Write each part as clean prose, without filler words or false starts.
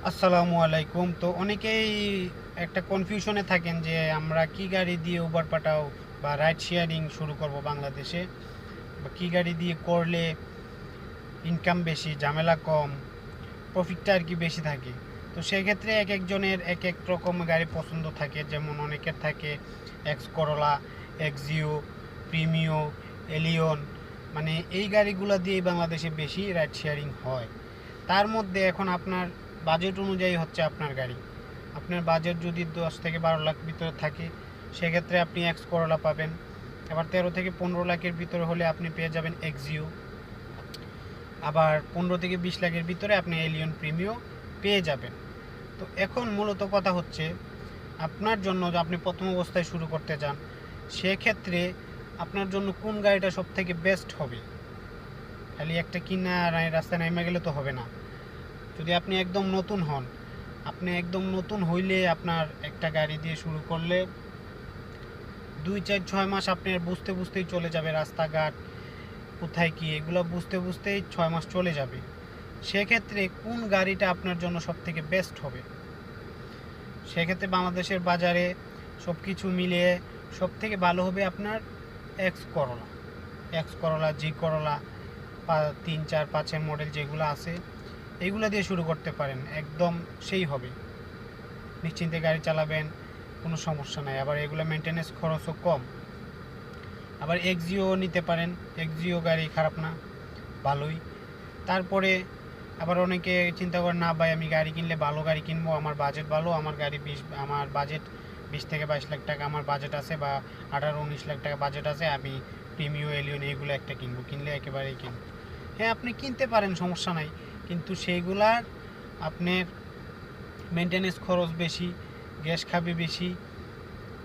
আসসালামু আলাইকুম। তো অনেকেই একটা কনফিউশনে থাকেন যে আমরা কি গাড়ি দিয়ে উবার পাঠাও বা রাইড শেয়ারিং শুরু করব বাংলাদেশে, বা কি গাড়ি দিয়ে করলে ইনকাম বেশি, ঝামেলা কম, প্রফিটটা আর কি বেশি থাকে। তো সেক্ষেত্রে এক একজনের এক এক রকম গাড়ি পছন্দ থাকে। যেমন অনেকের থাকে X Corolla, Axio, Premio, Allion, মানে এই গাড়িগুলো দিয়েই বাংলাদেশে বেশি রাইড শেয়ারিং হয়। তার মধ্যে এখন আপনার বাজেট অনুযায়ী হচ্ছে আপনার গাড়ি। আপনার বাজেট যদি 10 থেকে 12 লাখ ভিতরে থাকে, সেক্ষেত্রে আপনি এক্স করোলা পাবেন। আবার 13 থেকে 15 লাখের ভিতরে হলে আপনি পেয়ে যাবেন এক্সিও। আবার 15 থেকে 20 লাখের ভিতরে আপনি এলিয়ন প্রিমিও পেয়ে যাবেন। তো এখন মূলত কথা হচ্ছে, আপনার জন্য যে আপনি প্রথম অবস্থায় শুরু করতে চান, সেক্ষেত্রে আপনার জন্য কোন গাড়িটা সব থেকে বেস্ট হবে। খালি একটা কিনা রাস্তায় নেমে গেলে তো হবে না। যদি আপনি একদম নতুন হন, আপনি একদম নতুন হইলে আপনার একটা গাড়ি দিয়ে শুরু করলে 2 4 6 মাস আপনার বুঝতে বুঝতেই চলে যাবে, রাস্তাঘাট কোথায় কি এগুলো বুঝতে বুঝতেই 6 মাস চলে যাবে। সেক্ষেত্রে কোন গাড়িটা আপনার জন্য সব থেকে বেস্ট হবে? সেক্ষেত্রে বাংলাদেশের বাজারে সব কিছু মিলিয়ে সব থেকে ভালো হবে আপনার এক্স করলা। এক্স করলা, জি করলা, 3 4 5-এর মডেল যেগুলো আছে, এইগুলো দিয়ে শুরু করতে পারেন। একদম সেই হবে, নিশ্চিন্তে গাড়ি চালাবেন, কোনো সমস্যা নাই। আবার এগুলো মেনটেন্যান্স খরচও কম। আবার এক্সিও নিতে পারেন, এক্সিও গাড়ি খারাপ না, ভালোই। তারপরে আবার অনেকে চিন্তা করে, না ভাই আমি গাড়ি কিনলে ভালো গাড়ি কিনবো, আমার বাজেট ভালো, আমার বাজেট 20 থেকে 22 লাখ টাকা আমার বাজেট আছে, বা 18 19 লাখ টাকা বাজেট আছে, আমি প্রিমিও এলিয়ন এইগুলো একটা কিনবো, কিনলে একেবারেই কিনবো। হ্যাঁ, আপনি কিনতে পারেন, সমস্যা নাই, কিন্তু সেইগুলার আপনার মেনটেন্যান্স খরচ বেশি, গ্যাস খাবে বেশি।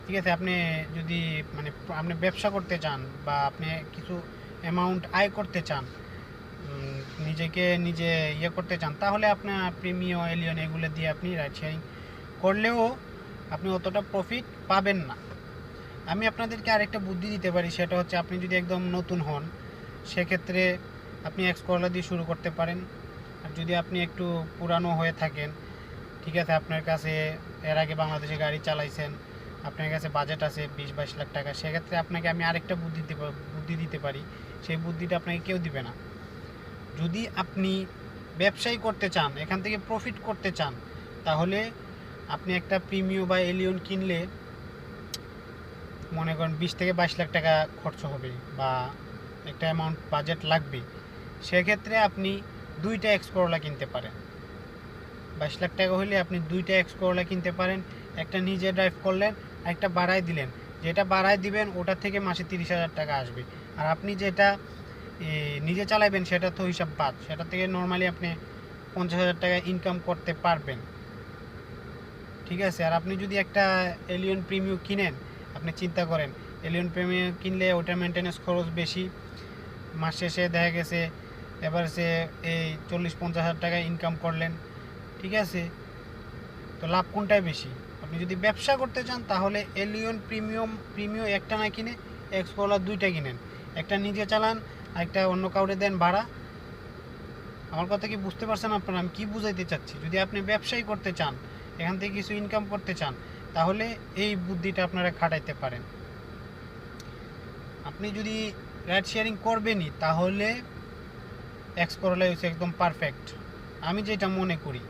ঠিক আছে, আপনি যদি মানে আপনি ব্যবসা করতে চান বা আপনি কিছু অ্যামাউন্ট আয় করতে চান, নিজেকে নিজে করতে চান, তাহলে আপনার প্রিমিও এলিয়ন এগুলো দিয়ে আপনি রাইড শেয়ারিং করলেও আপনি অতটা প্রফিট পাবেন না। আমি আপনাদেরকে আরেকটা বুদ্ধি দিতে পারি, সেটা হচ্ছে আপনি যদি একদম নতুন হন, সেক্ষেত্রে আপনি এক্স করলা দিয়ে শুরু করতে পারেন। আর যদি আপনি একটু পুরানো হয়ে থাকেন, ঠিক আছে, আপনার কাছে এর আগে বাংলাদেশে গাড়ি চালাইছেন, আপনার কাছে বাজেট আছে 20 22 লাখ টাকা, সেক্ষেত্রে আপনাকে আমি আরেকটা বুদ্ধি দিতে পারি। সেই বুদ্ধিটা আপনাকে কেউ দিবে না। যদি আপনি ব্যবসায়ী করতে চান, এখান থেকে প্রফিট করতে চান, তাহলে আপনি একটা প্রিমিও বা এলিয়ন কিনলে মনে করেন 20 থেকে 22 লাখ টাকা খরচ হবে, বা একটা অ্যামাউন্ট বাজেট লাগবে। সেক্ষেত্রে আপনি দুইটা এক্স করলা কিনতে পারেন। 22 লাখ টাকা হলে আপনি দুইটা এক্স করলা কিনতে পারেন। একটা নিজে ড্রাইভ করলেন, একটা বাড়ায় দিলেন। যেটা বাড়ায় দিবেন ওটা থেকে মাসে 30,000 টাকা আসবে। আর আপনি যেটা নিজে চালাবেন সেটা তো হিসাব বাদ, সেটা থেকে নর্মালি আপনি 50,000 টাকা ইনকাম করতে পারবেন। ঠিক আছে। আর আপনি যদি একটা এলিয়ন প্রিমিয়াম কিনেন, আপনি চিন্তা করেন, এলিয়ন প্রিমিয়াম কিনলে ওটার মেনটেন্যান্স খরচ বেশি, মাস শেষে দেখা গেছে এবার সে এই 40 50 হাজার টাকা ইনকাম করলেন। ঠিক আছে, তো লাভ কোনটাই বেশি? আপনি যদি ব্যবসা করতে চান, তাহলে এলিয়ন প্রিমিয়াম একটা না কিনে এক্স করলা দুইটা কিনেন, একটা নিজে চালান, আর একটা অন্য কাউরে দেন ভাড়া। আমার কথা কি বুঝতে পারছেন আপনারা আমি কি বুঝাইতে চাচ্ছি? যদি আপনি ব্যবসায়ী করতে চান, এখান থেকে কিছু ইনকাম করতে চান, তাহলে এই বুদ্ধিটা আপনারা খাটাইতে পারেন। আপনি যদি রাইড শেয়ারিং করবেনই, তাহলে এক্স করলাই হচ্ছে একদম পারফেক্ট, আমি যেটা মনে করি।